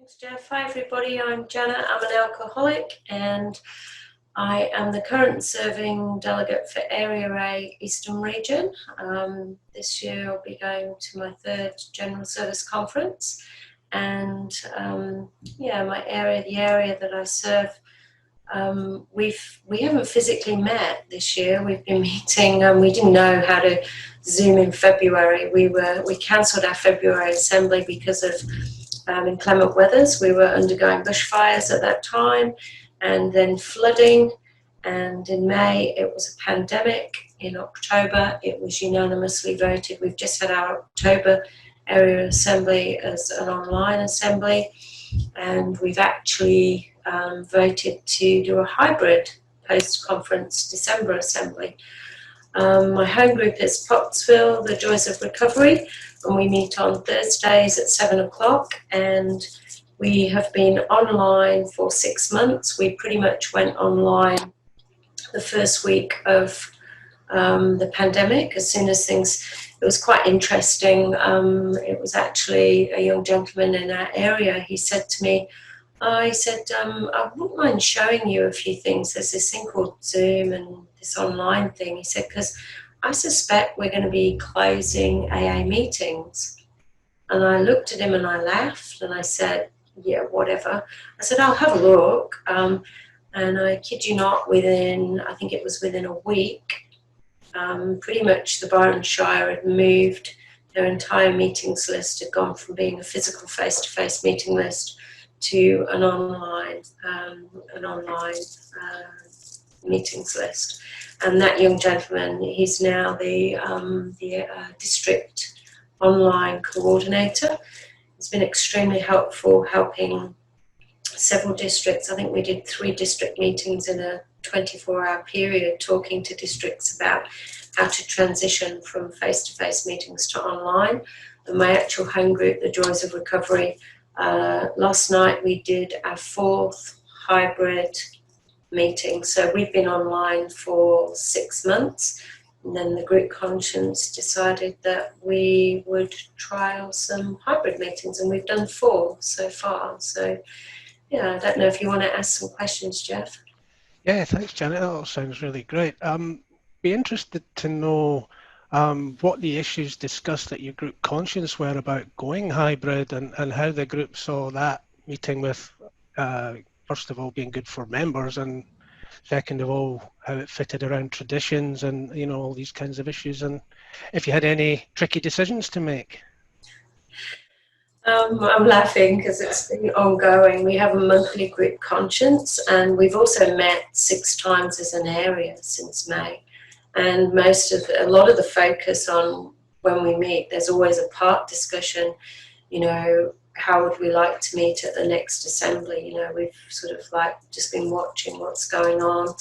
Thanks, Jeff. Hi, everybody. I'm Janet. I'm an alcoholic, and I am the current serving delegate for Area A Eastern Region. This year I'll be going to my third General Service Conference, and my area, the area that I serve, we haven't physically met this year. We've been meeting. We didn't know how to Zoom in February. We cancelled our February assembly because of inclement weathers. We were undergoing bushfires at that time, and then flooding. And in May, it was a pandemic. In October, it was unanimously voted. We've just had our October area assembly as an online assembly, and we've actually voted to do a hybrid post-conference December assembly. My home group is Pottsville, the Joys of Recovery, and we meet on Thursdays at 7 o'clock, and we have been online for 6 months. We pretty much went online the first week of the pandemic. As soon as it was quite interesting. It was actually a young gentleman in our area. He said to me, I wouldn't mind showing you a few things. There's this thing called Zoom and this online thing. He said, because I suspect we're going to be closing AA meetings. And I looked at him and I laughed and I said, yeah, whatever. I said, I'll have a look. And I kid you not, I think it was within a week, pretty much the Byron Shire had moved. Their entire meetings list had gone from being a physical face-to-face meeting list to an online meetings list. And that young gentleman, he's now the district online coordinator. It's been extremely helpful, helping several districts. I think we did 3 district meetings in a 24-hour period, talking to districts about how to transition from face-to-face meetings to online. And my actual home group, the Joys of Recovery, last night we did our 4th hybrid meeting. So we've been online for 6 months, and then the group conscience decided that we would trial some hybrid meetings, and we've done 4 so far. So yeah, I don't know if you want to ask some questions, Jeff. Yeah, thanks, Janet. That all sounds really great. Be interested to know what the issues discussed at your group conscience were about going hybrid, and how the group saw that meeting with, first of all, being good for members, and second of all, how it fitted around traditions and, all these kinds of issues, and if you had any tricky decisions to make. I'm laughing because it's been ongoing. We have a monthly group conscience, and we've also met 6 times as an area since May. And a lot of the focus on when we meet, there's always a part discussion, how would we like to meet at the next assembly? We've sort of just been watching what's going on,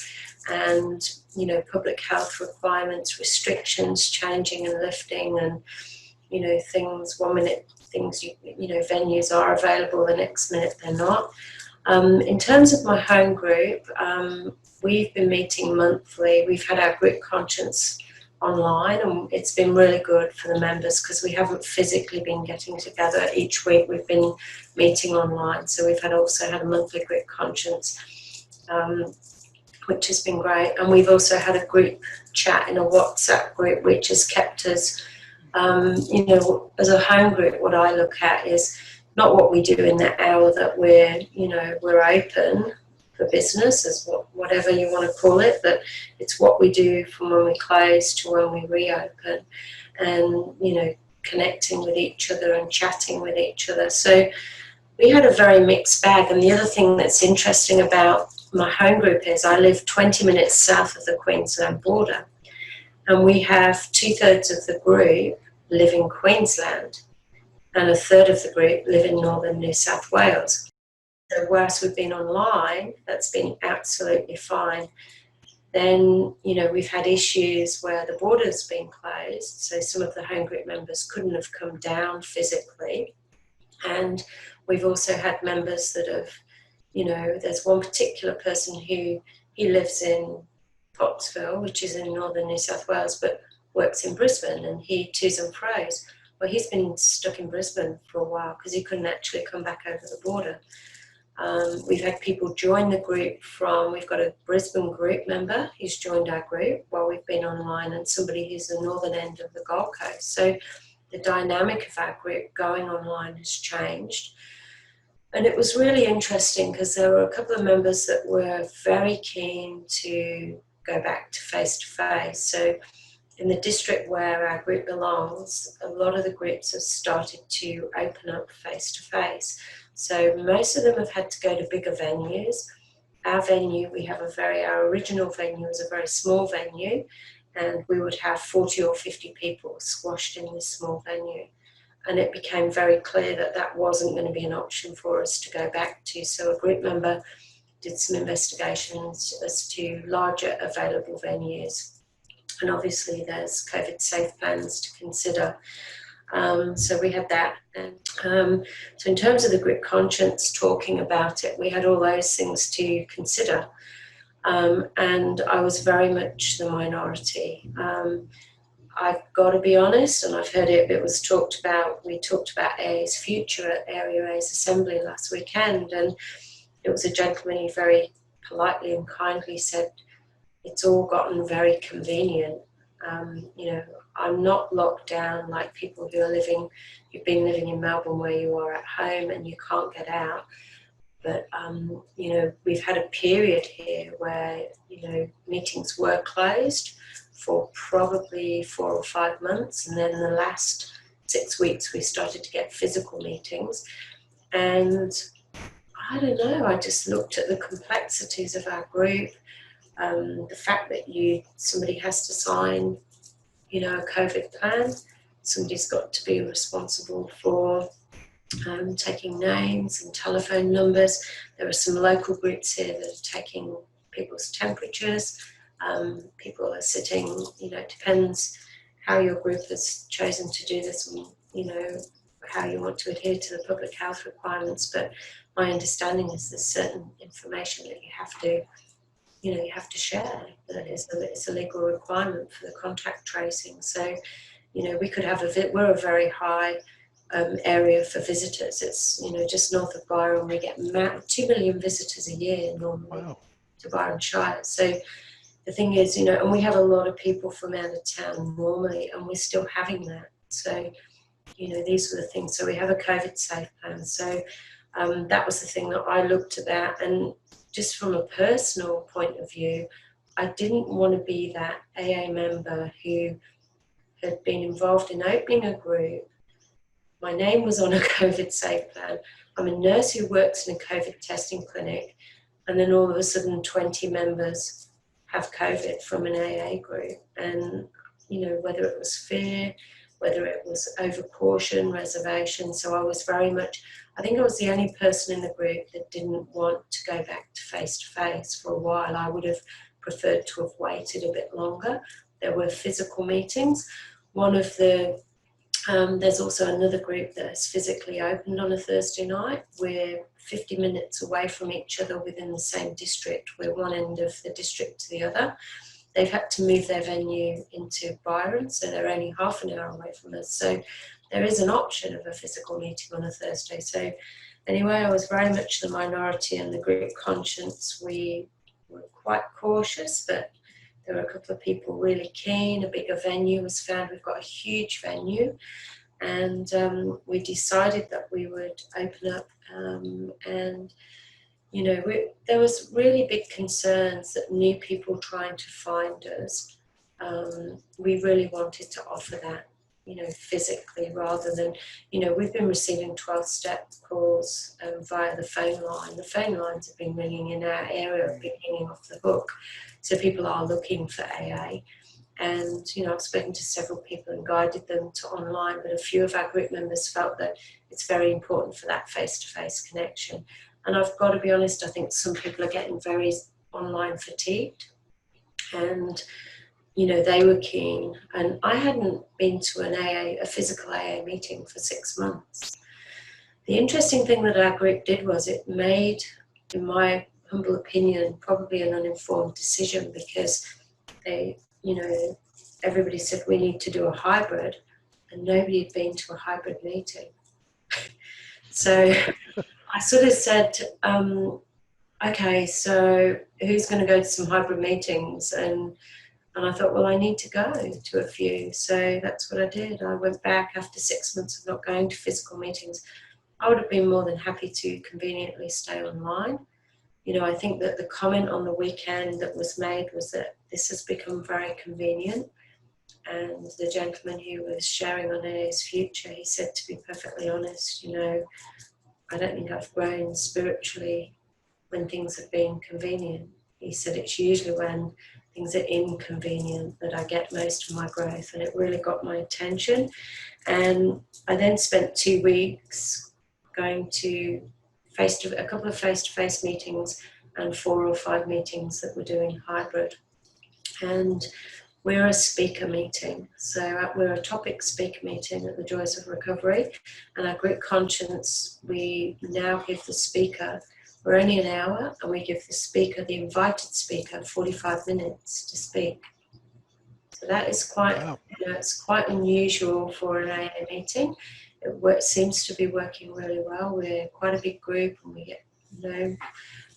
and, public health requirements, restrictions changing and lifting, and, things, 1 minute things, venues are available, the next minute they're not. In terms of my home group, we've been meeting monthly. We've had our group conscience online, and it's been really good for the members because we haven't physically been getting together each week. We've been meeting online, so we've also had a monthly group conscience, which has been great. And we've also had a group chat in a WhatsApp group, which has kept us, as a home group. What I look at is not what we do in that hour that we're open for business, as whatever you want to call it, but it's what we do from when we close to when we reopen, and connecting with each other and chatting with each other. So we had a very mixed bag. And the other thing that's interesting about my home group is I live 20 minutes south of the Queensland border, and we have 2/3 of the group live in Queensland, and 1/3 of the group live in northern New South Wales. So whilst we've been online, that's been absolutely fine. Then, we've had issues where the border's been closed, so some of the home group members couldn't have come down physically. And we've also had members that have, there's one particular person who he lives in Pottsville, which is in northern New South Wales, but works in Brisbane, and he to's and fro's well, he's been stuck in Brisbane for a while because he couldn't actually come back over the border. We've had people join the group we've got a Brisbane group member who's joined our group while we've been online, and somebody who's the northern end of the Gold Coast. So the dynamic of our group going online has changed. And it was really interesting because there were a couple of members that were very keen to go back to face-to-face. So in the district where our group belongs, a lot of the groups have started to open up face-to-face. So most of them have had to go to bigger venues. Our venue, our original venue was a very small venue, and we would have 40 or 50 people squashed in this small venue. And it became very clear that that wasn't going to be an option for us to go back to. So a group member did some investigations as to larger available venues. And obviously there's COVID safe plans to consider. So we had that. And so in terms of the group conscience talking about it, we had all those things to consider. And I was very much the minority. I've got to be honest, and I've heard it was talked about, we talked about AA's future at Area A's Assembly last weekend, and it was a gentleman who very politely and kindly said, it's all gotten very convenient. I'm not locked down like people who've been living in Melbourne where you are at home and you can't get out. But, we've had a period here where, meetings were closed for probably 4 or 5 months. And then in the last 6 weeks, we started to get physical meetings. And I don't know, I just looked at the complexities of our group, the fact that somebody has to sign, a COVID plan. Somebody's got to be responsible for taking names and telephone numbers. There are some local groups here that are taking people's temperatures. People are sitting, it depends how your group has chosen to do this and, how you want to adhere to the public health requirements. But my understanding is there's certain information that you have to share. That it's a legal requirement for the contact tracing. So, we could have we're a very high area for visitors. It's, just north of Byron, we get 2 million visitors a year normally. Wow. To Byron Shire. So the thing is, and we have a lot of people from out of town normally, and we're still having that. So, these were the things. So we have a COVID safe plan. So that was the thing that I looked at that. And just from a personal point of view, I didn't want to be that AA member who had been involved in opening a group. My name was on a COVID safe plan. I'm a nurse who works in a COVID testing clinic, and then all of a sudden 20 members have COVID from an AA group. And, whether it was fear, whether it was over caution, reservation. So I think I was the only person in the group that didn't want to go back to face for a while. I would have preferred to have waited a bit longer. There were physical meetings. There's also another group that has physically opened on a Thursday night. We're 50 minutes away from each other within the same district. We're one end of the district to the other. They've had to move their venue into Byron, so they're only half an hour away from us. So there is an option of a physical meeting on a Thursday. So anyway, I was very much the minority, and the group conscience, we were quite cautious, but there were a couple of people really keen. A bigger venue was found. We've got a huge venue, and we decided that we would open up. And there was really big concerns that new people trying to find us. We really wanted to offer that, physically, rather than, we've been receiving 12-step calls via the phone line. The phone lines have been ringing in our area, have been ringing off the hook. So people are looking for AA. And, I've spoken to several people and guided them to online, but a few of our group members felt that it's very important for that face-to-face connection. And I've got to be honest, I think some people are getting very online fatigued. And, they were keen. And I hadn't been to a physical AA meeting for 6 months. The interesting thing that our group did was it made, in my humble opinion, probably an uninformed decision, because they, everybody said we need to do a hybrid. and nobody had been to a hybrid meeting. So I sort of said, okay, so who's going to go to some hybrid meetings? And I thought, well, I need to go to a few. So that's what I did. I went back after 6 months of not going to physical meetings. I would have been more than happy to conveniently stay online. You know, I think that the comment on the weekend that was made was that this has become very convenient. And the gentleman who was sharing on AA's future, he said, to be perfectly honest, you know, I don't think I've grown spiritually when things have been convenient. He said it's usually when things are inconvenient that I get most of my growth, and it really got my attention. And I then spent 2 weeks going to a couple of face-to-face meetings and 4 or 5 meetings that we're doing hybrid. And we're a speaker meeting, so we're a topic speaker meeting at the Joys of Recovery, and our group conscience, we now give the speaker, we're only an hour, and we give the speaker, the invited speaker, 45 minutes to speak. So that is quite, Wow. you know, it's quite unusual for an AA meeting. It seems to be working really well. We're quite a big group, and we get, you know,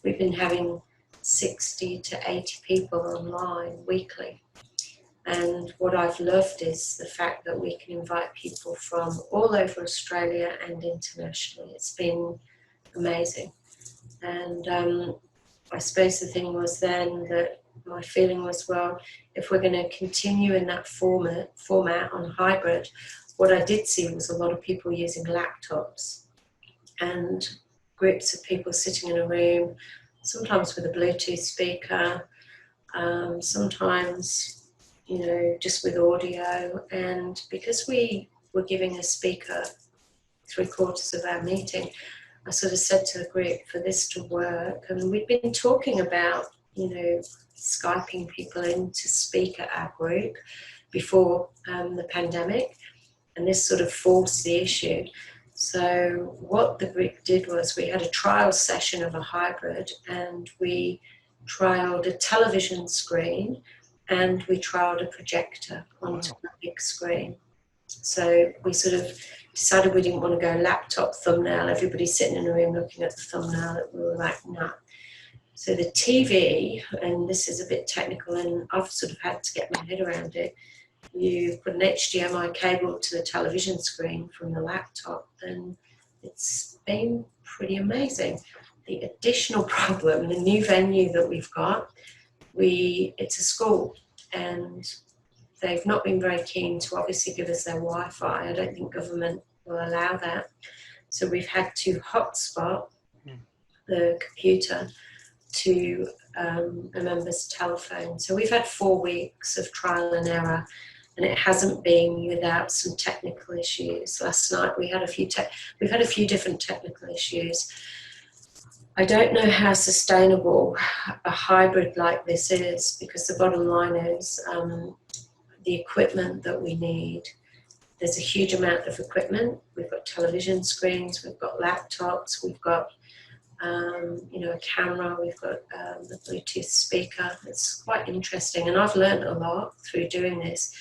we've been having 60 to 80 people online weekly. And what I've loved is the fact that we can invite people from all over Australia and internationally. It's been amazing. And I suppose the thing was then that my feeling was, well, if we're going to continue in that format on hybrid, what I did see was a lot of people using laptops and groups of people sitting in a room, sometimes with a Bluetooth speaker, sometimes, you know, just with audio. And because we were giving a speaker 3/4 of our meeting, I sort of said to the group, for this to work, and we'd been talking about, you know, Skyping people in to speak at our group before the pandemic, and this sort of forced the issue. So what the group did was we had a trial session of a hybrid, and we trialed a television screen, and we trialled a projector onto a big screen. So we sort of decided we didn't want to go laptop thumbnail, everybody sitting in a room looking at the thumbnail. We were like, no. So the TV, and this is a bit technical, and I've sort of had to get my head around it, you put an HDMI cable to the television screen from the laptop, and it's been pretty amazing. The additional problem, the new venue that we've got, it's a school, and they've not been very keen to obviously give us their Wi-Fi. I don't think government will allow that. So we've had to hotspot the computer to a member's telephone. So we've had 4 weeks of trial and error, and it hasn't been without some technical issues. Last night we've had a few different technical issues. I don't know how sustainable a hybrid like this is, because the bottom line is the equipment that we need. There's a huge amount of equipment. We've got television screens, we've got laptops, we've got you know, a camera, we've got a Bluetooth speaker. It's quite interesting, and I've learned a lot through doing this.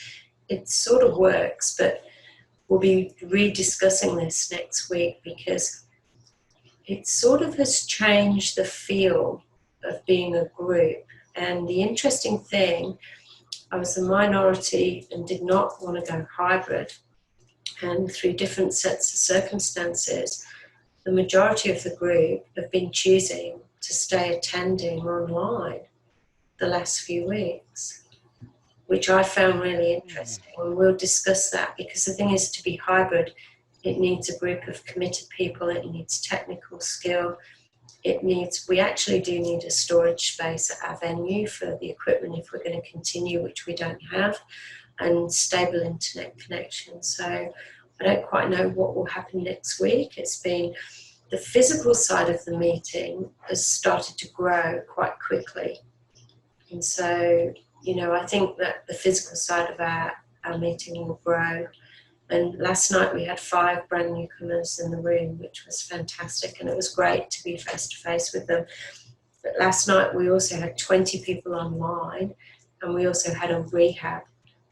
It sort of works, but we'll be rediscussing this next week, because it sort of has changed the feel of being a group. And the interesting thing, I was the minority and did not want to go hybrid, and through different sets of circumstances, the majority of the group have been choosing to stay attending online the last few weeks, which I found really interesting. And we'll discuss that, because the thing is, to be hybrid, it needs a group of committed people, it needs technical skill, we actually do need a storage space at our venue for the equipment if we're going to continue, which we don't have, and stable internet connection. So I don't quite know what will happen next week. It's been, the physical side of the meeting has started to grow quite quickly. And so, you know, I think that the physical side of our meeting will grow. And last night we had 5 brand newcomers in the room, which was fantastic, and it was great to be face to face with them. But last night we also had 20 people online, and we also had a rehab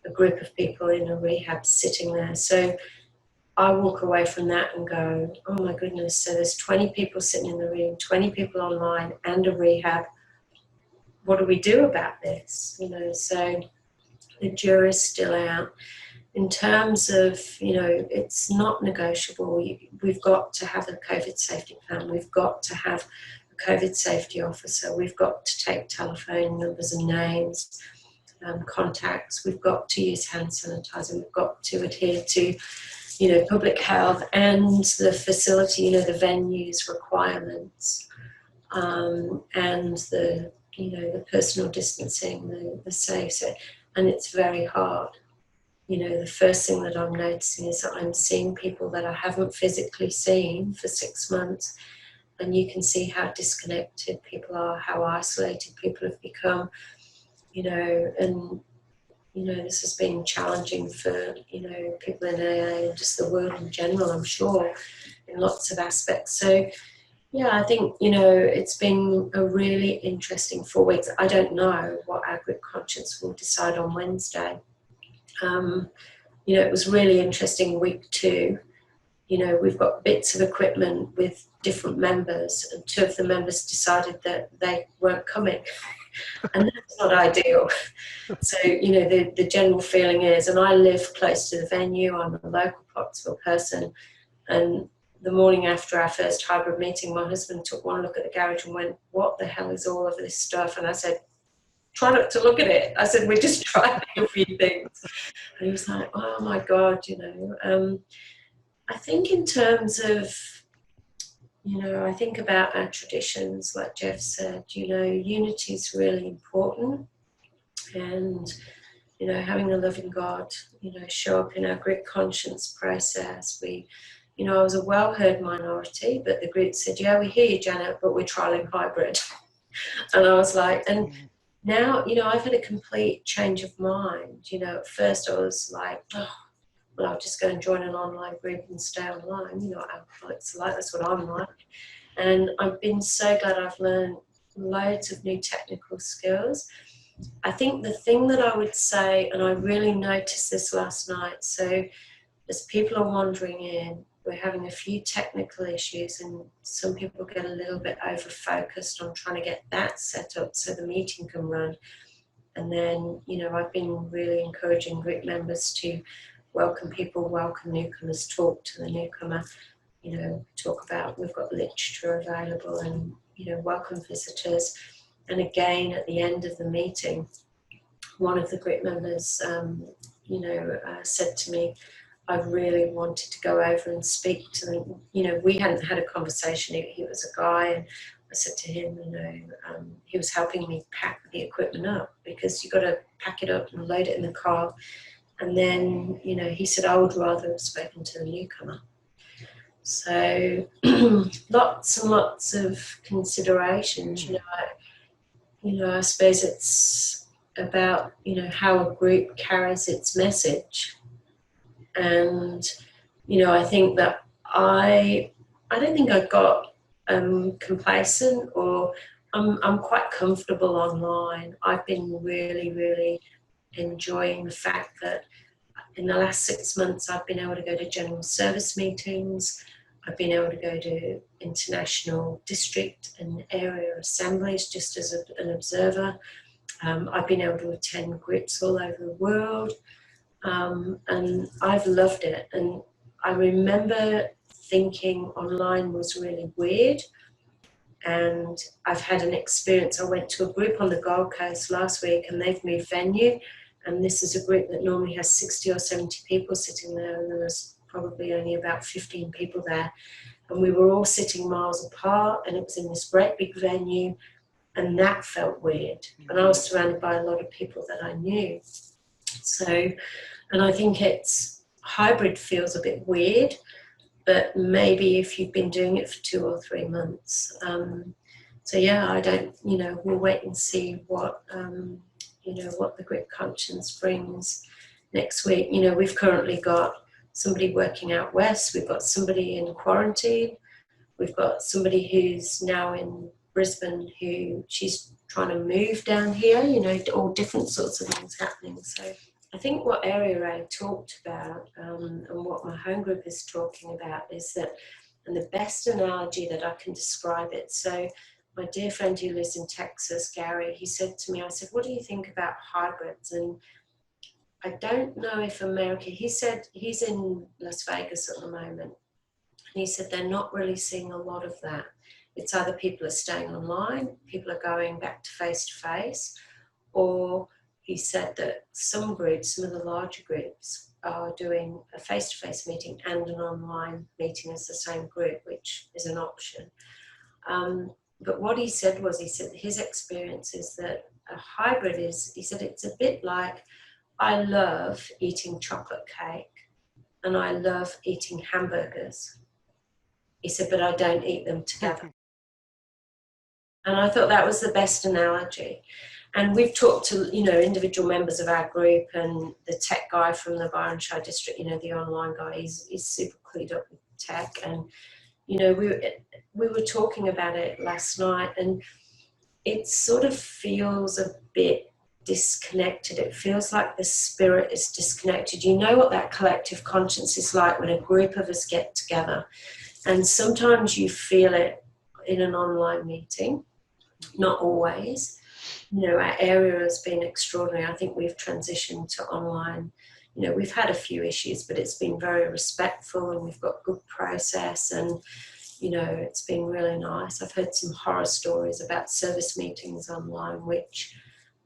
a group of people in a rehab sitting there. So I walk away from that and go, oh my goodness, so there's 20 people sitting in the room, 20 people online, and a rehab. What do we do about this? You know, so the jury's still out. In terms of, you know, it's not negotiable. We've got to have a COVID safety plan. We've got to have a COVID safety officer. We've got to take telephone numbers and names, contacts. We've got to use hand sanitizer. We've got to adhere to, you know, public health and the facility, you know, the venues requirements, and the, you know, the personal distancing, the safe. So, and it's very hard. You know, the first thing that I'm noticing is that I'm seeing people that I haven't physically seen for 6 months, and you can see how disconnected people are, how isolated people have become, you know, and, you know, this has been challenging for, you know, people in AA and just the world in general, I'm sure, in lots of aspects. So, yeah, I think, you know, it's been a really interesting 4 weeks. I don't know what our group conscience will decide on Wednesday. You know, it was really interesting week 2. You know, we've got bits of equipment with different members, and 2 of the members decided that they weren't coming. And that's not ideal. So, you know, the general feeling is, and I live close to the venue, I'm a local Pottsville person, and the morning after our first hybrid meeting, my husband took one look at the garage and went, what the hell is all of this stuff? And I said, try not to look at it. I said, we're just trying a few things. And he was like, oh my God, you know. I think in terms of, you know, I think about our traditions, like Jeff said, you know, unity is really important. And, you know, having a loving God, you know, show up in our group conscience process. You know, I was a well-heard minority, but the group said, yeah, we hear you, Janet, but we're trialling hybrid. And I was like, and now, you know, I've had a complete change of mind. You know, at first I was like, oh, well, I'll just go and join an online group and stay online. You know what alcoholics are like, that's what I'm like. And I've been so glad I've learned loads of new technical skills. I think the thing that I would say, and I really noticed this last night, so as people are wandering in, we're having a few technical issues, and some people get a little bit over-focused on trying to get that set up so the meeting can run. And then, you know, I've been really encouraging group members to welcome people, welcome newcomers, talk to the newcomer, you know, talk about, we've got literature available, and, you know, welcome visitors. And again, at the end of the meeting, one of the group members, you know, said to me, I really wanted to go over and speak to them. You know, we hadn't had a conversation. He was a guy, and I said to him, you know, he was helping me pack the equipment up, because you've got to pack it up and load it in the car. And then, you know, he said, I would rather have spoken to the newcomer. So lots and lots of considerations, you know, I suppose it's about, you know, how a group carries its message. And, you know, I think that I don't think I got complacent, or I'm quite comfortable online. I've been really, really enjoying the fact that in the last 6 months I've been able to go to general service meetings. I've been able to go to international district and area assemblies just as an observer. I've been able to attend groups all over the world. And I've loved it. And I remember thinking online was really weird. And I've had an experience. I went to a group on the Gold Coast last week, and they've moved venue. And this is a group that normally has 60 or 70 people sitting there, and there was probably only about 15 people there. And we were all sitting miles apart, and it was in this great big venue, and that felt weird. And I was surrounded by a lot of people that I knew. So, and I think hybrid feels a bit weird, but maybe if you've been doing it for 2 or 3 months. So yeah, I don't, you know, we'll wait and see what, you know, what the group conscience brings next week. You know, we've currently got somebody working out west, we've got somebody in quarantine, we've got somebody who's now in Brisbane who she's trying to move down here, you know, all different sorts of things happening. So I think what Area A talked about and what my home group is talking about is that, and the best analogy that I can describe it, so my dear friend who lives in Texas, Gary, he said to me, I said, what do you think about hybrids? And I don't know if America, he said he's in Las Vegas at the moment, and he said they're not really seeing a lot of that. It's either people are staying online, people are going back to face, or he said that some groups, some of the larger groups, are doing a face-to-face meeting and an online meeting as the same group, which is an option. But what he said was, he said his experience is that a hybrid is, he said it's a bit like, I love eating chocolate cake and I love eating hamburgers. He said, but I don't eat them together. And I thought that was the best analogy. And we've talked to, you know, individual members of our group, and the tech guy from the Byron Shire district, you know, the online guy, he's super clued up with tech. And, you know, we were talking about it last night, and it sort of feels a bit disconnected. It feels like the spirit is disconnected. You know what that collective conscience is like when a group of us get together. And sometimes you feel it in an online meeting, not always. You know, our area has been extraordinary. I think we've transitioned to online. You know, we've had a few issues, but it's been very respectful, and we've got good process, and, you know, it's been really nice. I've heard some horror stories about service meetings online, which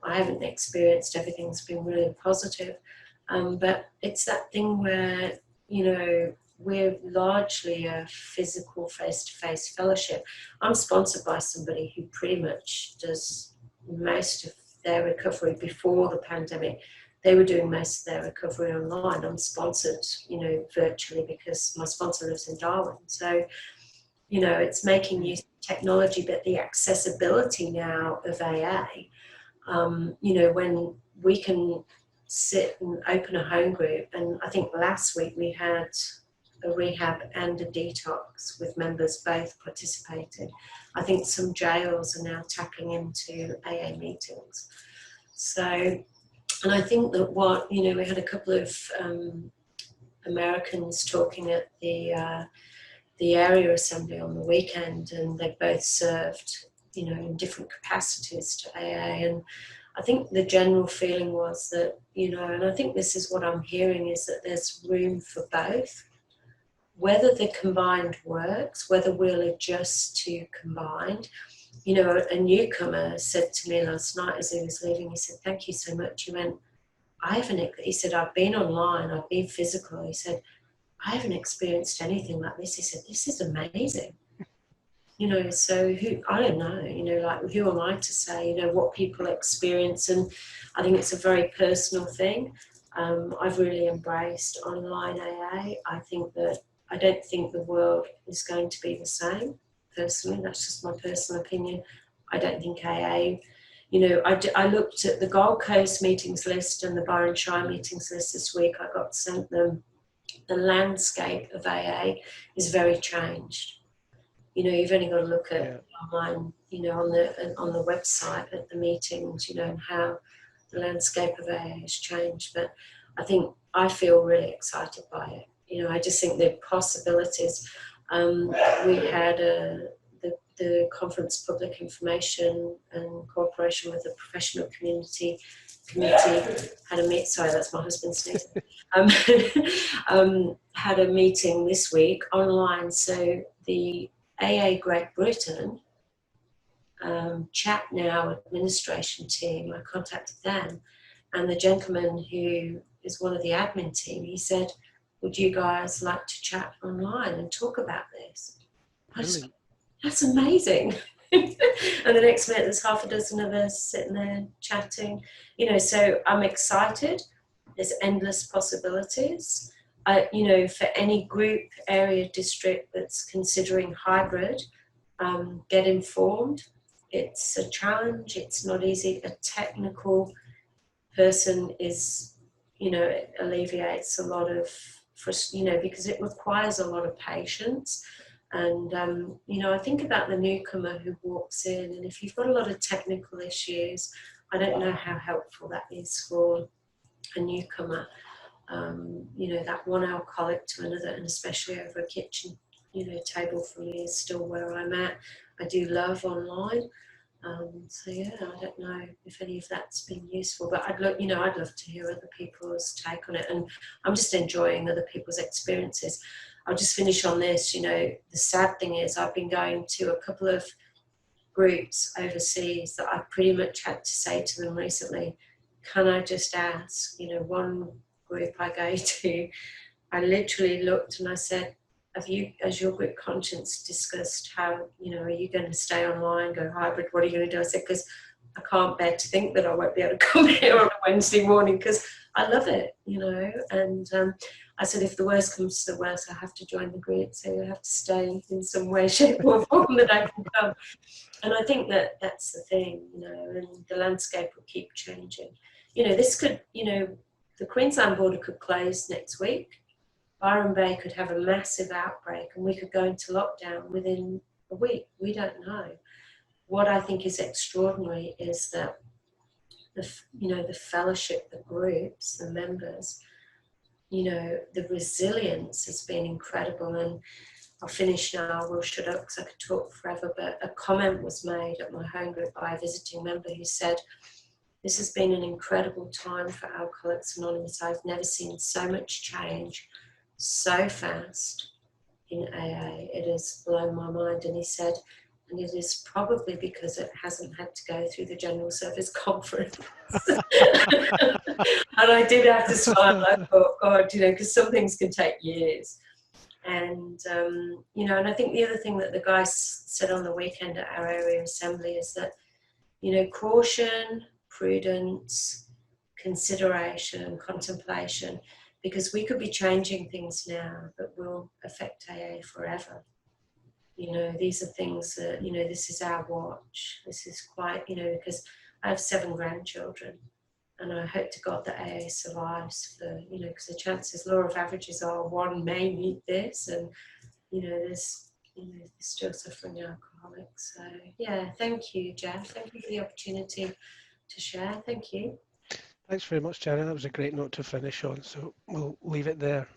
I haven't experienced. Everything's been really positive. But it's that thing where, you know, we're largely a physical face-to-face fellowship. I'm sponsored by somebody who pretty much does most of their recovery before the pandemic. They were doing most of their recovery online. I'm sponsored, you know, virtually, because my sponsor lives in Darwin. So, you know, it's making use of technology, but the accessibility now of AA, you know, when we can sit and open a home group, and I think last week we had a rehab and a detox with members both participating. I think some jails are now tapping into AA meetings. So, and I think that what, you know, we had a couple of Americans talking at the area assembly on the weekend, and they both served, you know, in different capacities to AA. And I think the general feeling was that, you know, and I think this is what I'm hearing, is that there's room for both. Whether the combined works, whether we'll adjust to combined. You know, a newcomer said to me last night as he was leaving, he said, thank you so much. He went, he said, I've been online, I've been physical. He said, I haven't experienced anything like this. He said, this is amazing. You know, so I don't know, you know, like, who am I to say, you know, what people experience? And I think it's a very personal thing. I've really embraced online AA. I don't think the world is going to be the same, personally. That's just my personal opinion. I don't think AA, you know, I looked at the Gold Coast meetings list and the Byron Shire meetings list this week. I got sent them. The landscape of AA is very changed. You know, you've only got to look at online, you know, on the website at the meetings, you know, and how the landscape of AA has changed. But I feel really excited by it. You know, I just think the possibilities. We had the Conference Public Information and cooperation with the Professional Community Committee had a meet. Sorry, that's my husband sneezing. Had a meeting this week online. So the AA Great Britain Chat Now administration team, I contacted them, and the gentleman who is one of the admin team, he said, would you guys like to chat online and talk about this? That's amazing. And the next minute there's half a dozen of us sitting there chatting, you know, so I'm excited. There's endless possibilities. You know, for any group, area, district that's considering hybrid, get informed. It's a challenge. It's not easy. A technical person is, you know, it alleviates a lot of, you know, because it requires a lot of patience. And, you know, I think about the newcomer who walks in, and if you've got a lot of technical issues, I don't know how helpful that is for a newcomer, you know, that one alcoholic to another, and especially over a kitchen, you know, table for me is still where I'm at. I do love online. So yeah, I don't know if any of that's been useful, but I'd love to hear other people's take on it, and I'm just enjoying other people's experiences. I'll just finish on this. You know, the sad thing is I've been going to a couple of groups overseas that I pretty much had to say to them recently, can I just ask, you know, one group I go to, I literally looked and I said, have you, as your group conscience, discussed how, you know, are you going to stay online, go hybrid, what are you going to do? I said, because I can't bear to think that I won't be able to come here on a Wednesday morning, because I love it, you know. And I said, if the worst comes to the worst, I have to join the group, so I have to stay in some way, shape or form that I can come. And I think that that's the thing, you know, and the landscape will keep changing. You know, this could, you know, the Queensland border could close next week. Byron Bay could have a massive outbreak and we could go into lockdown within a week. We don't know. What I think is extraordinary is that the fellowship, the groups, the members, you know, the resilience has been incredible. And I'll finish now, I will shut up because I could talk forever, but a comment was made at my home group by a visiting member who said, this has been an incredible time for Alcoholics Anonymous. I've never seen so much change so fast in AA. It has blown my mind. And he said, and it is probably because it hasn't had to go through the General Service Conference. And I did have to smile. I thought, God, you know, because some things can take years. And, you know, and I think the other thing that the guys said on the weekend at our area assembly is that, you know, caution, prudence, consideration and contemplation, because we could be changing things now that will affect AA forever. You know, these are things that, you know, this is our watch. This is quite, you know, because I have 7 grandchildren and I hope to God that AA survives for, you know, because the chances, law of averages are one may need this, and, you know, there's still suffering alcoholics. So, yeah, thank you, Jeff. Thank you for the opportunity to share. Thank you. Thanks very much, Janet. That was a great note to finish on, so we'll leave it there.